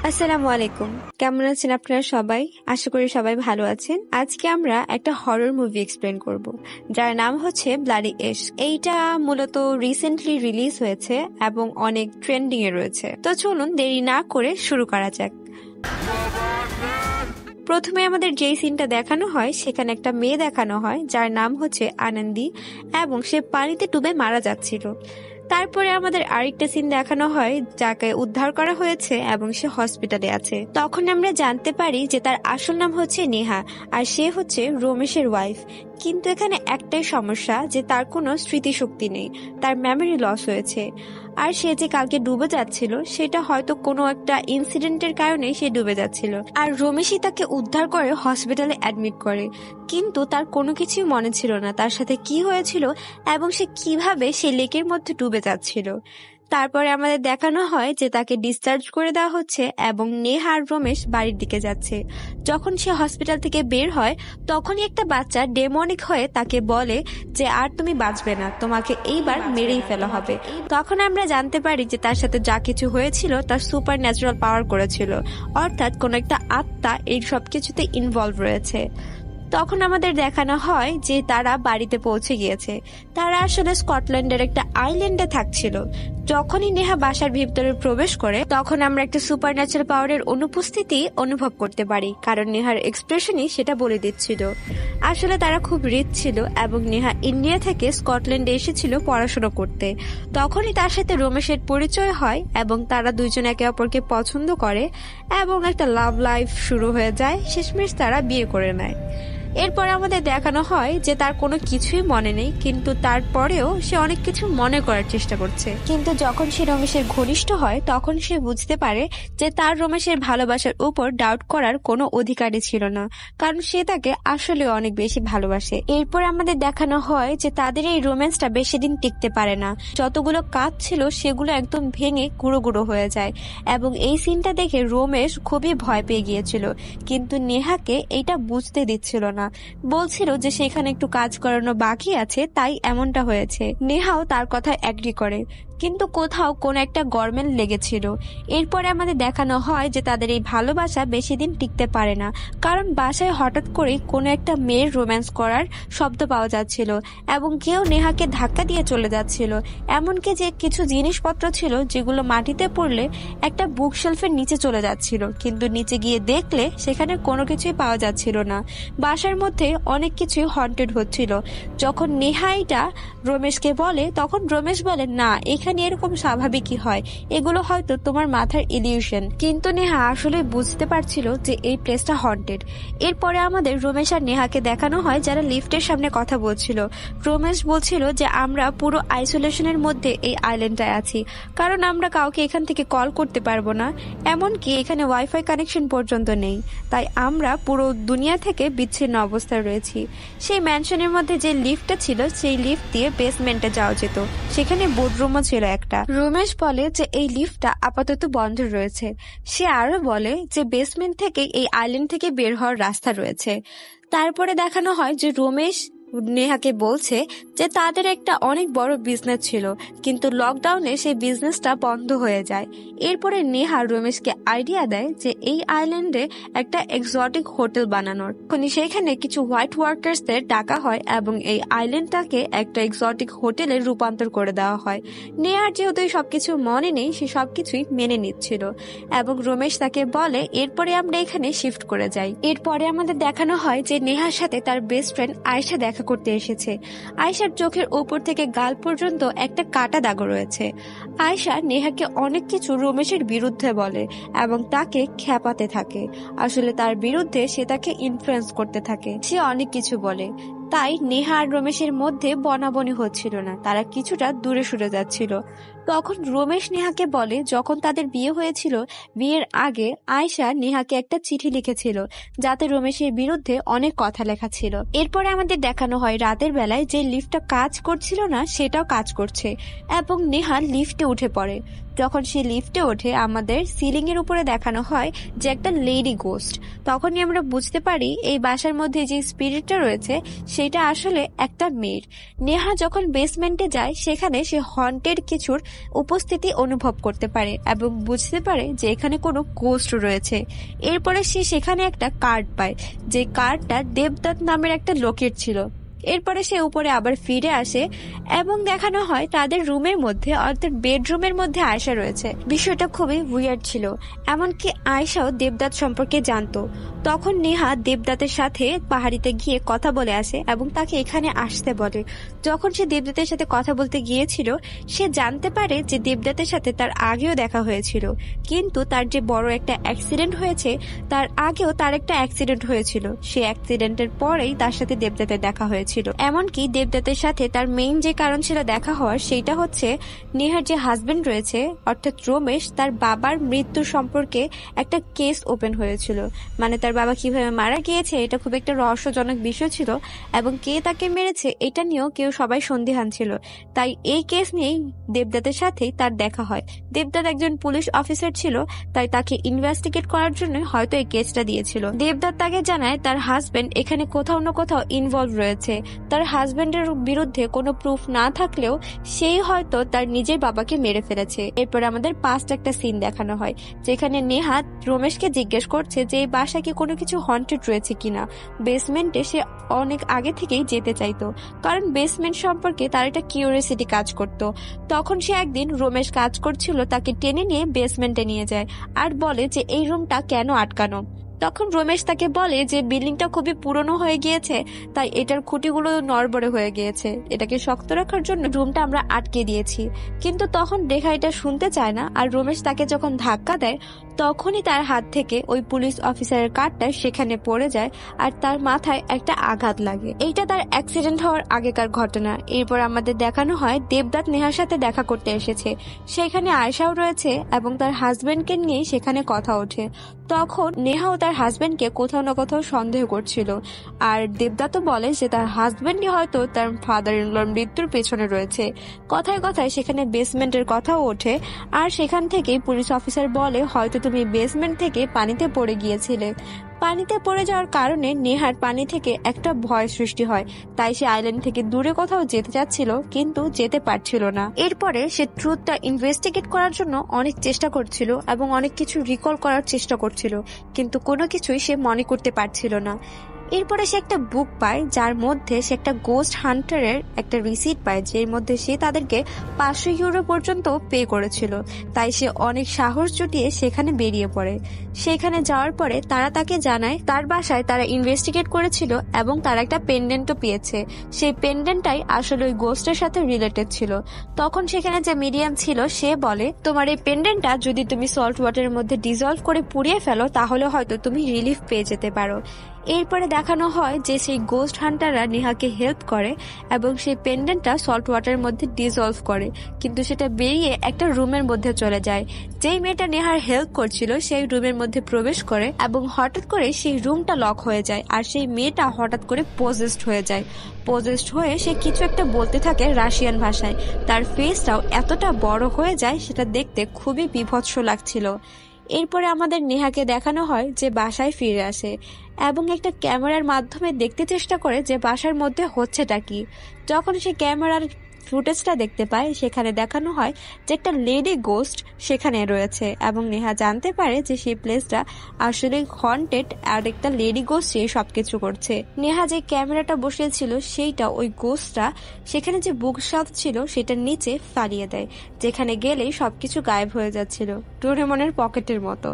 আসসালামু আলাইকুম। কেমন আছেন আপনারা সবাই? আশা করি সবাই ভালো আছেন। আজকে আমরা একটা হরর মুভি এক্সপ্লেন করব, যার নাম হচ্ছে ব্লাডি ইশক। এইটা মূলত রিসেন্টলি রিলিজ হয়েছে এবং অনেক ট্রেন্ডিং এ রয়েছে। তো চলুন দেরি না করে শুরু করা যাক। প্রথমে আমাদের যেই সিনটা দেখানো হয় সেখানে একটা মেয়ে দেখানো হয় যার নাম হচ্ছে আনন্দি এবং সে পানিতে ডুবে মারা যাচ্ছিল। তারপরে আমাদের আরেকটা সিন দেখানো হয় যাকে উদ্ধার করা হয়েছে এবং সে হসপিটালে আছে। তখন আমরা জানতে পারি যে তার আসল নাম হচ্ছে নেহা আর সে হচ্ছে রমেশের ওয়াইফ। কিন্তু এখানে একটাই সমস্যা যে তার কোনো স্মৃতিশক্তি নেই, তার মেমোরি লস হয়েছে। আর সে যে কালকে ডুবে যাচ্ছিল সেটা হয়তো কোনো একটা ইনসিডেন্টের কারণে সে ডুবে যাচ্ছিল। আর রমেশই তাকে উদ্ধার করে হসপিটালে অ্যাডমিট করে, কিন্তু তার কোনো কিছুই মনে ছিল না তার সাথে কি হয়েছিল এবং সে কিভাবে সে লেকের মধ্যে ডুবে যাচ্ছিল। তারপরে আমাদের দেখানো হয় যে তাকে ডিসচার্জ করে দেওয়া হচ্ছে এবং নেহা আর রমেশ বাড়ির দিকে যাচ্ছে। যখন সে হসপিটাল থেকে বের হয় তখনই একটা বাচ্চা ডেমনিক হয়ে তাকে বলে যে আর তুমি বাঁচবে না, তোমাকে এইবার মেরেই ফেলা হবে। তখন আমরা জানতে পারি যে তার সাথে যা কিছু হয়েছিল তার সুপার ন্যাচারাল পাওয়ার করেছিল, অর্থাৎ কোনো একটা আত্মা এই সবকিছুতে ইনভলভ রয়েছে। তখন আমাদের দেখানো হয় যে তারা বাড়িতে পৌঁছে গিয়েছে। তারা আসলে স্কটল্যান্ডের একটা আইল্যান্ডে থাকছিল। যখনই নেহা বাসার ভিতরে প্রবেশ করে তখন আমরা একটা সুপার ন্যাচারাল পাওয়ারের অনুপস্থিতি অনুভব করতে পারি, কারণ নেহার এক্সপ্রেশনই সেটা বলে দিচ্ছিল। আসলে তারা খুব রিচ ছিল এবং নেহা ইন্ডিয়া থেকে স্কটল্যান্ডে এসেছিল পড়াশোনা করতে। তখনই তার সাথে রমেশের পরিচয় হয় এবং তারা দুইজন একে অপরকে পছন্দ করে এবং একটা লাভ লাইফ শুরু হয়ে যায়। শেষমেশ তারা বিয়ে করে নেয়। এরপর আমাদের দেখানো হয় যে তার কোনো কিছুই মনে নেই, কিন্তু তারপরেও সে অনেক কিছু মনে করার চেষ্টা করছে। কিন্তু যখন সে রমেশের ঘনিষ্ঠ হয় তখন সে বুঝতে পারে যে তার রমেশের ভালোবাসার উপর ডাউট করার কোনো অধিকারই ছিল না, কারণ সে তাকে আসলে অনেক বেশি ভালোবাসে। এরপর আমাদের দেখানো হয় যে তাদের এই রোম্যান্সটা বেশি দিন টিকতে পারে না। যতগুলো কাজ ছিল সেগুলো একদম ভেঙে গুঁড়ো গুঁড়ো হয়ে যায় এবং এই সিনটা দেখে রমেশ খুবই ভয় পেয়ে গিয়েছিল, কিন্তু নেহাকে এইটা বুঝতে দিচ্ছিল না। বলছিল যে সেখানে একটু কাজ করানো বাকি আছে, তাই এমনটা হয়েছে। নেহাও তার কথায় এগ্রি করে, কিন্তু কোথাও কোন একটা গরমিল লেগেছিল। এরপরে আমাদের দেখানো হয় যে তাদের এই ভালোবাসা বেশি দিন টিকতে পারে না, কারণ বাসায় হঠাৎ করে কোনো একটা মেয়ের রোম্যান্স করার শব্দ পাওয়া যাচ্ছিল এবং কেউ নেহাকে ধাক্কা দিয়ে চলে যাচ্ছিল। এমনকি যে কিছু জিনিসপত্র ছিল যেগুলো মাটিতে পড়লে একটা বুকশেলফের নিচে চলে যাচ্ছিল, কিন্তু নিচে গিয়ে দেখলে সেখানে কোনো কিছুই পাওয়া যাচ্ছিল না। বাসার মধ্যে অনেক কিছুই হন্টেড হচ্ছিল। যখন নেহা এটা রমেশকে বলে তখন রমেশ বলে, না এখানে এরকম স্বাভাবিকই হয়, এগুলো হয়তো তোমার মাথার ইলিউশন। কিন্তু নেহা আসলে বুঝতে পারছিল যে এই প্লেসটা হন্টেড। এরপরে আমাদের রমেশ আর নেহাকে দেখানো হয় যারা লিফটের সামনে কথা বলছিল। রমেশ বলছিল যে আমরা পুরো আইসোলেশনের মধ্যে এই আইল্যান্ডটায় আছি, কারণ আমরা কাউকে এখান থেকে কল করতে পারবো না, এমনকি এখানে ওয়াইফাই কানেকশন পর্যন্ত নেই, তাই আমরা পুরো দুনিয়া থেকে বিচ্ছিন্ন অবস্থায় রয়েছি। সেই ম্যানশনের মধ্যে যে লিফটটা ছিল সেই লিফট দিয়ে বেসমেন্টে যাওয়া যেত, সেখানে বোর্ডরুমও ছিল একটা। রমেশ বলে যে এই লিফটটা আপাতত বন্ধ রয়েছে। সে আরো বলে যে বেসমেন্ট থেকে এই আইল্যান্ড থেকে বের হওয়ার রাস্তা রয়েছে। তারপরে দেখানো হয় যে রমেশ নেহাকে বলছে যে তাদের একটা অনেক বড় বিজনেস ছিল, কিন্তু লকডাউনে সেই বিজনেসটা বন্ধ হয়ে যায়। এরপরে নেহা রমেশকে আইডিয়া দেয় যে এই আইল্যান্ডে একটা এক্সোটিক হোটেল বানানোর। সেখানে কিছু হোয়াইট ওয়ার্কার্সদের ডাকা হয় এবং এই আইল্যান্ডটাকে একটা এক্সোটিক হোটেলে রূপান্তর করে দেওয়া হয়। নেহার যেহেতু সবকিছু মনে নেই, সে সবকিছুই মেনে নিচ্ছিল এবং রমেশ তাকে বলে এরপরে আমরা এখানে শিফট করে যাই। এরপরে আমাদের দেখানো হয় যে নেহার সাথে তার বেস্ট ফ্রেন্ড আয়েশা দেখা করতে এসেছে। আয়েশার চোখের উপর থেকে গাল পর্যন্ত একটা কাটা দাগ রয়েছে। আয়েশা নেহাকে অনেক কিছু রমেশের বিরুদ্ধে বলে এবং তাকে খেপাতে থাকে। আসলে তার বিরুদ্ধে সে তাকে ইনফ্লুয়েন্স করতে থাকে। সে অনেক কিছু বলে, তাই নেহা আর রমেশের মধ্যে বনাবনি হচ্ছিল না, তারা কিছুটা দূরে সরে যাচ্ছিল। তখন রমেশ নেহাকে বলে যখন তাদের বিয়ে হয়েছিল বিয়ের আগে আয়েশা নেহাকে একটা চিঠি লিখেছিল যাতে রমেশের বিরুদ্ধে অনেক কথা লেখা ছিল। এরপরে আমাদের দেখানো হয় রাতের বেলায় যে লিফটটা কাজ করছিল না সেটাও কাজ করছে এবং নেহা লিফটে উঠে পড়ে। যখন সে লিফটে ওঠে আমাদের সিলিং এর উপরে দেখানো হয় যে একটা লেডি গোস্ট। তখনই আমরা বুঝতে পারি এই বাসার মধ্যে যে স্পিরিটটা রয়েছে সেটা আসলে একটা মেয়ের। নেহা যখন বেসমেন্টে যায় সেখানে সে হন্টেড কিছুর উপস্থিতি অনুভব করতে পারে এবং বুঝতে পারে যে এখানে কোনো গোস্ট রয়েছে। এরপরে সে সেখানে একটা কার্ড পায়, যে কার্ডটা দেবদত্ত নামের একটা লোকের ছিল। এরপরে সে উপরে আবার ফিরে আসে এবং দেখানো হয় তাদের রুমের মধ্যে, অর্থাৎ বেডরুমের মধ্যে আয়শা রয়েছে। বিষয়টা খুবই উইয়ার্ড ছিল, এমনকি আয়শাও দেবদত্ত সম্পর্কে জানতো। তখন নেহা দেবদত্তের সাথে পাহাড়িতে গিয়ে কথা বলে আসে এবং তাকে এখানে আসতে বলে। যখন সে দেবদত্তের সাথে কথা বলতে গিয়েছিল, সে জানতে পারে যে দেবদত্তের সাথে তার আগেও দেখা হয়েছিল, কিন্তু তার যে বড় একটা অ্যাক্সিডেন্ট হয়েছে তার আগেও তার একটা অ্যাক্সিডেন্ট হয়েছিল। সে অ্যাক্সিডেন্টের পরেই তার সাথে দেবদত্তের দেখা হয়েছিল। এমনকি দেবদত্তের সাথে তার মেইন যে কারণ ছিল দেখা হওয়ার, সেইটা হচ্ছে নেহার যে হাজবেন্ড রয়েছে অর্থাৎ রমেশ, তার বাবার মৃত্যু সম্পর্কে একটা কেস ওপেন হয়েছিল। মানে তার বাবা কিভাবে মারা গিয়েছে এটা খুব একটা রহস্যজনক বিষয় ছিল, এবং কে তাকে মেরেছে এটা নিয়েও কেউ সবাই সন্দিহান ছিল। তাই এই কেস নিয়েই দেবদত্তের সাথেই তার দেখা হয়। দেবদত্ত একজন পুলিশ অফিসার ছিল, তাই তাকে ইনভেস্টিগেট করার জন্য হয়তো এই কেসটা দিয়েছিল। দেবদত্ত তাকে জানায় তার হাজবেন্ড এখানে কোথাও না কোথাও ইনভলভ রয়েছে। তার হাজবেন্ডের বিরুদ্ধে কোনো প্রুফ না থাকলেও সেই হয়তো তার নিজের বাবাকে মেরে ফেলেছে। এরপর আমাদের পাস্ট একটা সিন দেখানো হয়, যেখানে নেহা রমেশকে জিজ্ঞেস করছে যে এই বাসায় কি কোনো কিছু হন্টেড রয়েছে কিনা। বেসমেন্টে সে অনেক আগে থেকেই যেতে চাইতো, কারণ বেসমেন্ট সম্পর্কে তার একটা কিউরিওসিটি কাজ করত। তখন সে একদিন রমেশ কাজ করছিল তাকে টেনে নিয়ে বেসমেন্টে নিয়ে যায় আর বলে যে এই রুমটা কেন আটকানো। তখন রমেশ তাকে বলে যে বিল্ডিংটা খুবই পুরনো হয়ে গিয়েছে, তাই এটার খুঁটিগুলো নড়বড়ে হয়ে গিয়েছে, এটাকে শক্ত রাখার জন্য রুমটা আমরা আটকে দিয়েছি। কিন্তু তখন রেখা এটা শুনতে চায় না, আর রমেশ তাকে যখন ধাক্কা দেয় তখনই তার হাত থেকে ওই পুলিশ অফিসারের কার্ডটা সেখানে পড়ে যায় আর তার মাথায় একটা আঘাত লাগে। এইটা তার অ্যাক্সিডেন্ট হওয়ার আগেকার ঘটনা। এরপর আমাদের দেখানো হয় দেবদত্ত নেহার সাথে দেখা করতে এসেছে, সেখানে আয়শাও রয়েছে এবং তার হাজবেন্ডকে নিয়ে সেখানে কথা ওঠে। তখন নেহাও তার হাজবেন্ডকে কোথাও না কোথাও সন্দেহ করছিল, আর দেবদত্ত বলে যে তার হাজবেন্ডই হয়তো তার ফাদার ইন লর মৃত্যুর পেছনে রয়েছে। কথায় কথায় সেখানে বেসমেন্টের কথাও ওঠে, আর সেখান থেকেই পুলিশ অফিসার বলে হয়তো তুমি বেসমেন্ট থেকে পানিতে পড়ে গিয়েছিলে। পানিতে পড়ে যাওয়ার কারণে নেহার পানি থেকে একটা ভয় সৃষ্টি হয়, তাই সে আইল্যান্ড থেকে দূরে কোথাও যেতে চাচ্ছিল কিন্তু যেতে পারছিল না। এরপরে সে ট্রুথটা ইনভেস্টিগেট করার জন্য অনেক চেষ্টা করছিল এবং অনেক কিছু রিকল করার চেষ্টা করছিল, কিন্তু কোনো কিছুই সে মনে করতে পারছিল না। এরপরে সে একটা বুক পায় যার মধ্যে সে একটা গোস্ট হান্টারের একটা রিসিট পায়, যের মধ্যে সে তাদেরকে 500 ইউরো পর্যন্ত পে করেছিল। তাই সে অনেক সাহস জুটিয়ে সেখানে বেরিয়ে পড়ে। সেখানে যাওয়ার পরে তারা তাকে জানায় তার বাসায় তারা ইনভেস্টিগেট করেছিল এবং তারা একটা পেন্ডেন্টও পেয়েছে। সেই পেন্ডেন্টটাই আসলে ওই গোস্টের সাথে রিলেটেড ছিল। তখন সেখানে যে মিডিয়াম ছিল সে বলে তোমার এই পেন্ডেন্টটা যদি তুমি সল্ট ওয়াটারের মধ্যে ডিজলভ করে পুড়িয়ে ফেলো তাহলে হয়তো তুমি রিলিফ পেয়ে যেতে পারো। এরপরে দেখানো হয় যে সেই গোস্ট হান্টাররা নেহাকে হেল্প করে এবং সেই পেন্ডেন্টটা সল্ট ওয়াটারের মধ্যে ডিজলভ করে, কিন্তু সেটা বেরিয়ে একটা রুমের মধ্যে চলে যায়। যেই মেয়েটা নেহার হেল্প করছিল সেই রুমের মধ্যে প্রবেশ করে এবং হঠাৎ করে সেই রুমটা লক হয়ে যায়, আর সেই মেয়েটা হঠাৎ করে পজেসড হয়ে যায়। পজেসড হয়ে সে কিছু একটা বলতে থাকে রাশিয়ান ভাষায়। তার ফেসটাও এতটা বড় হয়ে যায়, সেটা দেখতে খুবই বীভৎস লাগছিল। এরপরে আমাদের নেহাকে দেখানো হয় যে বাসায় ফিরে আসে এবং একটা ক্যামেরার মাধ্যমে দেখতে চেষ্টা করে যে বাসার মধ্যে হচ্ছেটা কি। যখন সে ক্যামেরার ফুটেজটা দেখতে পায় সেখানে দেখানো হয় যে একটা লেডি গোস্ট সেখানে রয়েছে, এবং নেহা জানতে পারে যে সেই প্লেসটা আসলে হন্টেড আর একটা লেডি গোস্ট সে সবকিছু করছে। নেহা যে ক্যামেরাটা বসিয়েছিল সেইটা ওই গোস্টটা সেখানে যে বুকশেলফ ছিল সেটার নিচে ফালিয়ে দেয়, যেখানে গেলেই সবকিছু গায়েব হয়ে যাচ্ছিল, ডোরেমনের পকেটের মতো।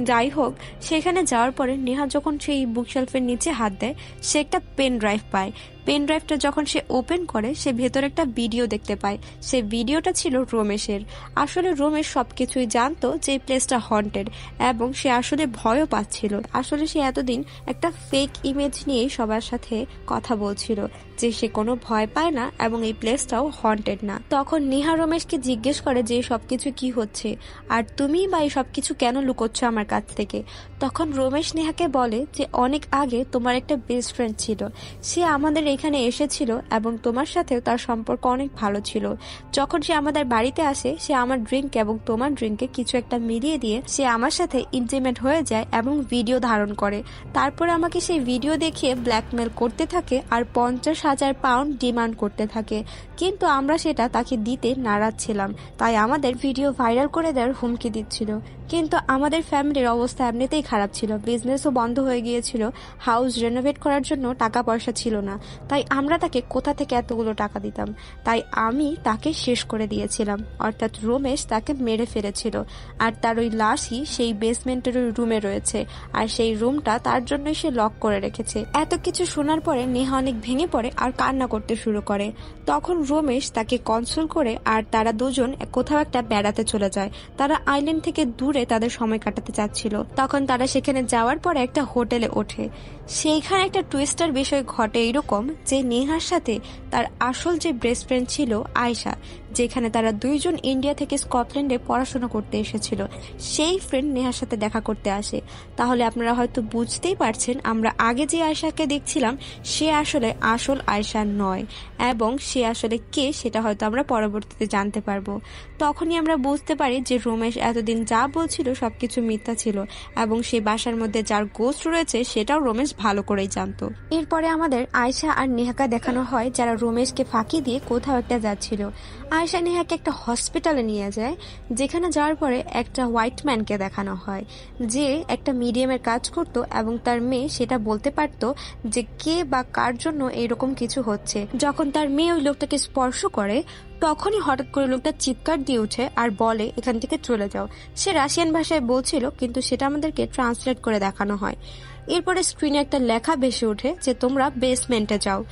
যাই হোক, সেখানে যাওয়ার পরে নেহা যখন সেই বুকশেলফের নিচে হাত দেয় সে একটা পেন ড্রাইভ পায়। পেন ড্রাইভটা যখন সে ওপেন করে সে ভেতরে একটা ভিডিও দেখতে পায়। সেই ভিডিওটা ছিল রমেশের। আসলে রমেশ সবকিছুই জানতো যে এই প্লেসটা হন্টেড এবং সে আসলে ভয়ও পাচ্ছিল। আসলে সে এতদিন একটা ফেক ইমেজ নিয়ে সবার সাথে কথা বলছিল যে সে কোনো ভয় পায় না এবং এই প্লেসটাও হন্টেড না। তখন নেহা রমেশকে জিজ্ঞেস করে যে সবকিছু কি হচ্ছে আর তুমি বা এই সবকিছু কেন লুকোচ্ছ আমার কাছ থেকে। তখন রমেশ নেহাকে বলে যে অনেক আগে তোমার একটা বেস্ট ফ্রেন্ড ছিল, সে আমাদের এখানে এসেছিল এবং তোমার সাথেও তার সম্পর্ক অনেক ভালো ছিল। যখন সে আমাদের বাড়িতে আসে সে আমার ড্রিঙ্ক এবং তোমার ড্রিঙ্কে কিছু একটা মিলিয়ে দিয়ে সে আমার সাথে ইন্টিমেট হয়ে যায় এবং ভিডিও ধারণ করে। তারপরে আমাকে সেই ভিডিও দেখিয়ে ব্ল্যাকমেল করতে থাকে আর 50,000 10,000 পাউন্ড ডিমান্ড করতে থাকে, কিন্তু আমরা সেটা তাকে দিতে নারাজ ছিলাম। তাই আমাদের ভিডিও ভাইরাল করে দেওয়ার হুমকি দিচ্ছিল। কিন্তু আমাদের ফ্যামিলির অবস্থা এমনিতেই খারাপ ছিল, বিজনেসও বন্ধ হয়ে গিয়েছিল, হাউস রেনোভেট করার জন্য টাকা পয়সা ছিল না। তাই আমরা তাকে কোথা থেকে এতগুলো টাকা দিতাম? তাই আমি তাকে শেষ করে দিয়েছিলাম, অর্থাৎ রমেশ তাকে মেরে ফেলেছিল। আর তার ওই লাশই সেই বেসমেন্টের ওই রুমে রয়েছে, আর সেই রুমটা তার জন্যই সে লক করে রেখেছে। এত কিছু শোনার পরে নেহা অনেক ভেঙে পড়ে আর কান্না করতে শুরু করে। তখন রমেশ তাকে কনসোল করে আর তারা দুজন কোথাও একটা বেড়াতে চলে যায়। তারা আইল্যান্ড থেকে দূরে তাদের সময় কাটাতে চাচ্ছিল। তখন তারা সেখানে যাওয়ার পরে একটা হোটেলে ওঠে। সেইখানে একটা টুইস্টার বিষয় ঘটে এরকম যে নেহার সাথে তার আসল যে বেস্ট ফ্রেন্ড ছিল আয়শা, যেখানে তারা দুইজন ইন্ডিয়া থেকে স্কটল্যান্ডে পড়াশোনা করতে এসেছিল, সেই ফ্রেন্ড নেহার সাথে দেখা করতে আসে। তাহলে আপনারা হয়তো বুঝতেই পারছেন আমরা আগে যে আয়শাকে দেখছিলাম সে আসলে আসল আয়শা নয়, এবং সে আসলে কে সেটা হয়তো আমরা পরবর্তীতে জানতে পারবো। তখনই আমরা বুঝতে পারি যে রমেশ এতদিন যা বলছিল সবকিছু মিথ্যা ছিল, এবং সেই বাসার মধ্যে যার গোস্ট রয়েছে সেটাও রমেশ ভালো করেই জানতো। এরপরে আমাদের আয়শা আর নেহাকে দেখানো হয় যারা রমেশকে ফাঁকি দিয়ে কোথাও একটা যাচ্ছিল। আয়শা নেহাকে একটা হসপিটালে নিয়ে যায়, যেখানে যাওয়ার পরে একটা হোয়াইট ম্যানকে দেখানো হয় যে একটা মিডিয়ামের কাজ করত, এবং তার মেয়ে সেটা বলতে পারতো যে কে বা কার জন্য এইরকম কিছু হচ্ছে। যখন তার মেয়ে ওই লোকটাকে স্পর্শ করে তখনই হঠাৎ করে লোকটা চিৎকার দিয়ে উঠে আর বলে এখান থেকে চলে যাও। সে রাশিয়ান ভাষায় বলছিল, কিন্তু সেটা আমাদেরকে ট্রান্সলেট করে দেখানো হয়। এরপরে স্ক্রিনে একটা লেখা ভেসে ওঠে যে তোমরা বেসমেন্টে যাও।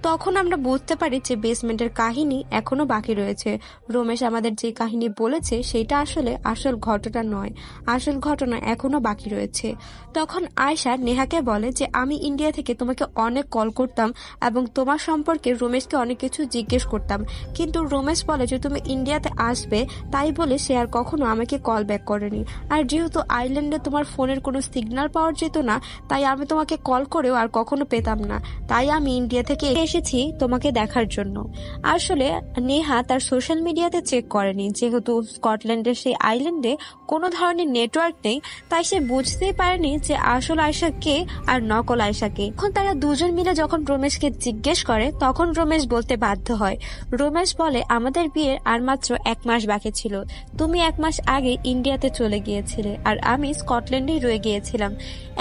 তখন আমরা বুঝতে পারি যে বেসমেন্টের কাহিনী এখনো বাকি রয়েছে। রমেশ আমাদের যে কাহিনী বলেছে সেটা আসলে আসল ঘটনা নয়, আসল ঘটনা এখনো বাকি রয়েছে। তখন আয়শা নেহাকে বলে যে আমি ইন্ডিয়া থেকে তোমাকে অনেক কল করতাম এবং তোমার সম্পর্কে রমেশকে অনেক কিছু জিজ্ঞেস করতাম, কিন্তু রমেশ বলে যে তুমি ইন্ডিয়াতে আসবে, তাই বলে সে আর কখনো আমাকে কল ব্যাক করেনি। আর যেহেতু আইল্যান্ডে তোমার ফোনের কোনো সিগন্যাল পাওয়া যেত না, তাই আমি তোমাকে কল করেও আর কখনো পেতাম না, তাই আমি ইন্ডিয়া থেকে এসেছি তোমাকে দেখার জন্য। আসলে নেহা তার সোশ্যাল মিডিয়াতে চেক করেনি, যেহেতু স্কটল্যান্ডের সেই আইল্যান্ডে কোনো ধরনের নেটওয়ার্ক নেই, তাই সে বুঝতেই পারেনি যে আসল আয়শা কে আর নকল আয়শা কে। এখন তারা দুজন মিলে যখন রমেশকে জিজ্ঞেস করে তখন রমেশ বলতে বাধ্য হয়। রমেশ বলে আমাদের বিয়ের আর মাত্র 1 মাস বাকি ছিল, তুমি 1 মাস আগে ইন্ডিয়াতে চলে গিয়েছিলে আর আমি স্কটল্যান্ডেই রয়ে গিয়েছিলাম।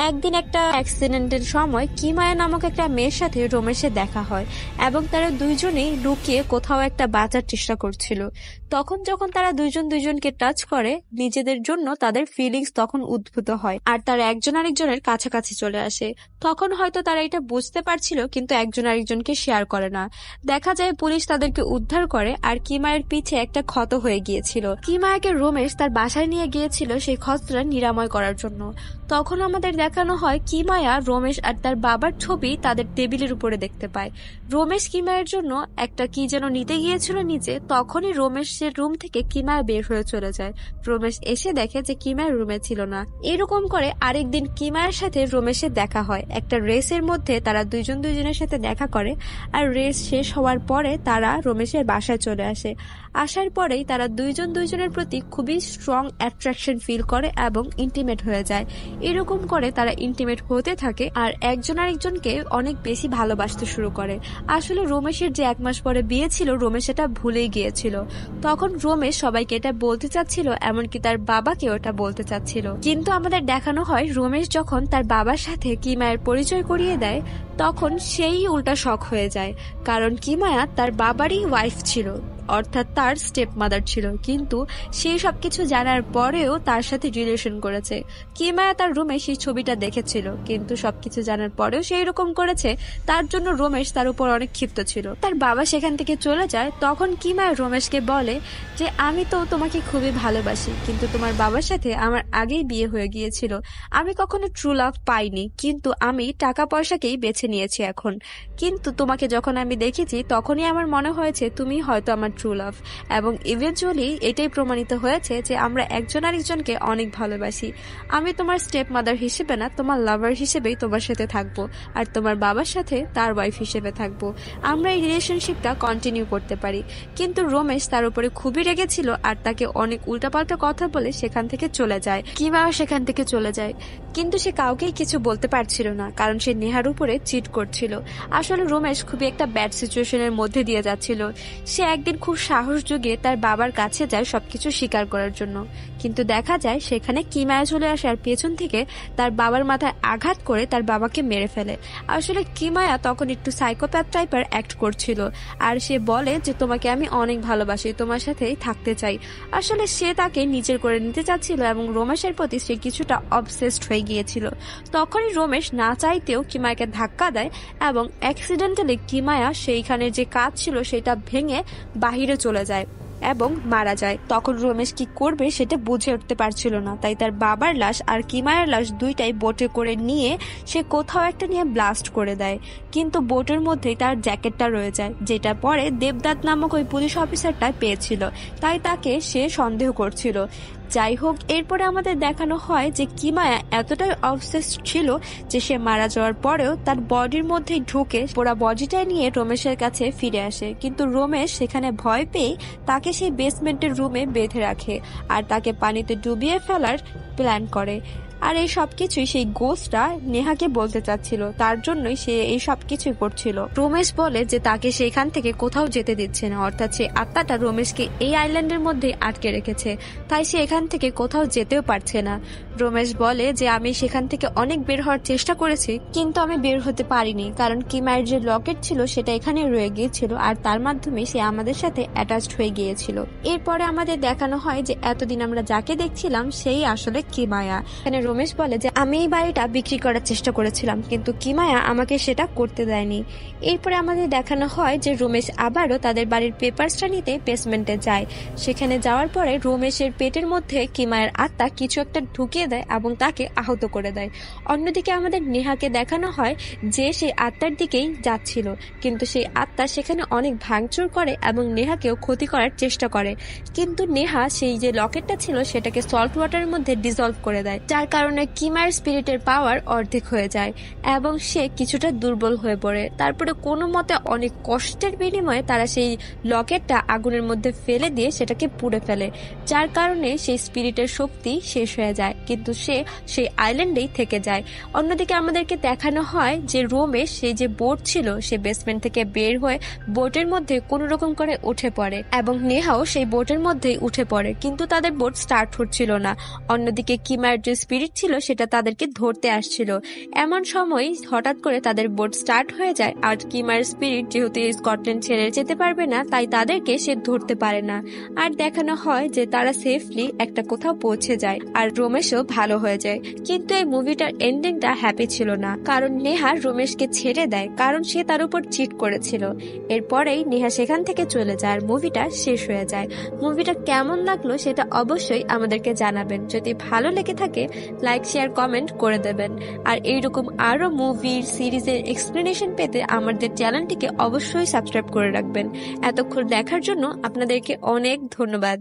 একদিন একটা অ্যাক্সিডেন্টের সময় কিমায়া নামক একটা মেয়ের সাথে রমেশের দেখা হয়, এবং তারা দুইজনেই লুকিয়ে কোথাও একটা বাঁচার চেষ্টা করছিল। তখন যখন তারা দুইজন দুইজনকে টাচ করে নিজেদের জন্য তাদের ফিলিংস তখন উদ্ভূত হয়, আর তারা একজন আরেকজনের কাছাকাছি চলে আসে। তখন হয়তো তারা এটা বুঝতে পারছিল, কিন্তু একজন আরেকজনকে শেয়ার করে না। দেখা যায় পুলিশ তাদেরকে উদ্ধার করে, আর কিমায়ের পিছে একটা ক্ষত হয়ে গিয়েছিল। কিমায়াকে রমেশ তার বাসায় নিয়ে গিয়েছিল সেই ক্ষতটা নিরাময় করার জন্য। তখন আমাদের দেখানো হয় কিমায়া রমেশ আর তার বাবার ছবি তাদের টেবিলের উপরে দেখতে পায়। রমেশ কিমায়ের জন্য একটা কি যেন নিতে গিয়েছিল নিচে, তখনই রমেশের রুম থেকে কিমায়া বের হয়ে চলে যায়। রমেশ এসে দেখে যে কিমায়ের রুমে ছিল না। এরকম করে আরেকদিন কিমায়ের সাথে রমেশের দেখা হয় একটা রেসের মধ্যে। তারা দুইজন দুইজনের সাথে দেখা করে, আর রেস শেষ হওয়ার পরে তারা রমেশের বাসায় চলে আসে। আসার পরেই তারা দুইজন দুইজনের প্রতি খুবই স্ট্রং অ্যাট্রাকশন ফিল করে এবং ইন্টিমেট হয়ে যায়। এরকম করে তারা ইন্টিমেট হতে থাকে আর একজন আরেকজনকে অনেক বেশি ভালোবাসতে শুরু করে। আসলে রমেশের যে 1 মাস পরে বিয়ে ছিল রমেশ এটা ভুলেই গিয়েছিল। তখন রমেশ সবাইকে এটা বলতে চাচ্ছিল, এমনকি তার বাবাকে ওটা বলতে চাচ্ছিল, কিন্তু আমাদের দেখানো হয় রমেশ যখন তার বাবার সাথে কিমায়ের পরিচয় করিয়ে দেয় তখন সেই উল্টা শক হয়ে যায়, কারণ কিমায়া তার বাবারই ওয়াইফ ছিল, অর্থাৎ তার স্টেপ মাদার ছিল, কিন্তু সেই সবকিছু জানার পরেও তার সাথে রিলেশন করেছে। কিমায়া তার রুমে সেই ছবিটা দেখেছিল, কিন্তু সবকিছু জানার পরেও সেই রকম করেছে। তার জন্য রমেশ তার উপর অনেক ক্ষিপ্ত ছিল। তার বাবা সেখান থেকে চলে যায়। তখন কিমায়া রমেশকে বলে যে আমি তো তোমাকে খুবই ভালোবাসি, কিন্তু তোমার বাবার সাথে আমার আগেই বিয়ে হয়ে গিয়েছিল, আমি কখনো ট্রু লাভ পাইনি, কিন্তু আমি টাকা পয়সাকেই বেছে নিয়েছি এখন। কিন্তু তোমাকে যখন আমি দেখেছি তখনই আমার মনে হয়েছে তুমি হয়তো আমার ট্রু লাভ। এবং ইভেনচুয়ালি এটাই প্রমাণিত হয়েছে যে আমরা একজন আরেকজনকে অনেক ভালোবাসি। আমি তোমার স্টেপ মাদার হিসেবে না, তোমার লাভার হিসেবেই তোমার সাথে থাকবো, আর তোমার বাবার সাথে তার ওয়াইফ হিসেবে থাকবো। আমরা এই রিলেশনশিপটা কন্টিনিউ করতে পারি। কিন্তু রমেশ তার উপরে খুবই রেগেছিল আর তাকে অনেক উল্টাপাল্টা কথা বলে সেখান থেকে চলে যায়। কিমাও সেখান থেকে চলে যায়, কিন্তু সে কাউকেই কিছু বলতে পারছিল না, কারণ সে নেহার উপরে চিট করছিল। আসলে রমেশ খুবই একটা ব্যাড সিচুয়েশনের মধ্যে দিয়ে যাচ্ছিল। সে একদিন খুব সাহস জুগিয়ে তার বাবার কাছে যায় সবকিছু স্বীকার করার জন্য, কিন্তু দেখা যায় সেখানে কিমায়া চলে আসে আর পেছন থেকে তার বাবার মাথায় আঘাত করে তার বাবাকে মেরে ফেলে। আসলে কিমায়া তখন একটু সাইকোপ্যাথ টাইপের অ্যাক্ট করছিল, আর সে বলে যে তোমাকে আমি অনেক ভালোবাসি, তোমার সাথেই থাকতে চাই। আসলে সে তাকে নিজের করে নিতে চাচ্ছিল এবং রমেশের প্রতি সে কিছুটা অবসেসড হয়ে গিয়েছিল। তখনই রমেশ না চাইতেও কিমায়াকে ধাক্কা দেয় এবং অ্যাক্সিডেন্টালি কিমায়া সেইখানে যে কাজ ছিল সেটা ভেঙে বাহিরে চলে যায় এবং মারা যায়। তখন রমেশ কি করবে সেটা বুঝে উঠতে পারছিল না, তাই তার বাবার লাশ আর কিমায়ার লাশ দুইটাই বোটে করে নিয়ে সে কোথাও একটা নিয়ে ব্লাস্ট করে দেয়। কিন্তু বোটের মধ্যেই তার জ্যাকেটটা রয়ে যায়, যেটা পরে দেবদাত নামক ওই পুলিশ অফিসারটা পেয়েছিল, তাই তাকে সে সন্দেহ করছিল। যাই হোক, এরপরে আমাদের দেখানো হয় যে কিমায়া এতটাই অবসেস ছিল যে সে মারা যাওয়ার পরেও তার বডির মধ্যেই ঢুকে পুরা বডিটা নিয়ে রমেশের কাছে ফিরে আসে। কিন্তু রমেশ সেখানে ভয় পেয়ে তাকে সেই বেসমেন্টের রুমে বেঁধে রাখে আর তাকে পানিতে ডুবিয়ে ফেলার প্ল্যান করে। আর এই সবকিছুই সেই গোস্টটা নেহাকে বলতে চাচ্ছিল, তার জন্যই সে এই সবকিছুই করছিল। রমেশ বলে যে তাকে সেখান থেকে কোথাও যেতে দিচ্ছে না, অর্থাৎ সে আত্মাটা রমেশকে এই আইল্যান্ডের মধ্যে আটকে রেখেছে, তাই সে এখান থেকে কোথাও যেতেও পারছে না। রমেশ বলে যে আমি সেখান থেকে অনেক বের হওয়ার চেষ্টা করেছি, কিন্তু আমি বের হতে পারিনি, কারণ কিমায়ের যে লকেট ছিল সেটা এখানে রয়ে গিয়েছিল আর তার মাধ্যমে সে আমাদের সাথে অ্যাটাচড হয়ে গিয়েছিল। এরপরে আমাদের দেখানো হয় যে এতদিন আমরা যাকে দেখছিলাম সেই আসলে কিমায়া। এখানে রমেশ বলে যে আমি এই বাড়িটা বিক্রি করার চেষ্টা করেছিলাম, কিন্তু কিমায়া আমাকে সেটা করতে দেয়নি। এরপরে আমাদের দেখানো হয় যে রমেশ আবারও তাদের বাড়ির পেপারসটা নিতে বেসমেন্টে যায়। সেখানে যাওয়ার পরে রমেশের পেটের মধ্যে কিমায়ের আত্মা কিছু একটা ঢুকিয়ে দেয় এবং তাকে আহত করে দেয়। অন্যদিকে আমাদের নেহাকে দেখানো হয় যে সেই আত্মার দিকেই যাচ্ছিল, কিন্তু সেই আত্মা সেখানে অনেক ভাঙচুর করে এবং নেহাকেও ক্ষতি করার চেষ্টা করে। কিন্তু নেহা সেই যে লকেটটা ছিল সেটাকে সল্ট ওয়াটারের মধ্যে ডিসলভ করে দেয়, যার কারণে কিমায়ের স্পিরিটের পাওয়ার অর্ধেক হয়ে যায় এবং সে কিছুটা দুর্বল হয়ে পড়ে। তারপরে কোনো মতে অনেক কষ্টের বিনিময়ে তারা সেই লকেটটা আগুনের মধ্যে ফেলে দিয়ে সেটাকে পুড়ে ফেলে, যার কারণে সেই স্পিরিটের শক্তি শেষ হয়ে যায়, কিন্তু সে সেই আইল্যান্ডেই থেকে যায়। অন্যদিকে আমাদেরকে দেখানো হয় যে রমেশ সেই যে বোট ছিল সে বেসমেন্ট থেকে বের হয়ে বোটের মধ্যে কোনো রকম করে উঠে পড়ে এবং নেহাও সেই বোটের মধ্যেই উঠে পড়ে, কিন্তু তাদের বোট স্টার্ট হচ্ছিল না। অন্যদিকে কিমায়ের যে স্পিরিট ছিল সেটা তাদেরকে ধরতে আসছিল। এমন সময় হঠাৎ করে তাদের বোট স্টার্ট হয়ে যায়, আর কিমায়ের স্পিরিট যেহেতু স্কটল্যান্ড ছেড়ে যেতে পারবে না তাই তাদেরকে সে ধরতে পারে না। আর দেখানো হয় যে তারা সেফলি একটা কোথাও পৌঁছে যায় আর রমেশও ভালো হয়ে যায়। কিন্তু এই মুভিটার এন্ডিংটা হ্যাপি ছিল না, কারণ নেহা রমেশকে ছেড়ে দেয় কারণ সে তার উপর চিট করেছিল। এরপরেই নেহা সেখান থেকে চলে যায় আর মুভিটা শেষ হয়ে যায়। মুভিটা কেমন লাগলো সেটা অবশ্যই আমাদেরকে জানাবেন। যদি ভালো লেগে থাকে লাইক, শেয়ার, কমেন্ট করে দেবেন। আর এইরকম আরো মুভির সিরিজের এক্সপ্লেনেশন পেতে আমাদের চ্যানেলটিকে অবশ্যই সাবস্ক্রাইব করে রাখবেন। এতক্ষণ দেখার জন্য আপনাদেরকে অনেক ধন্যবাদ।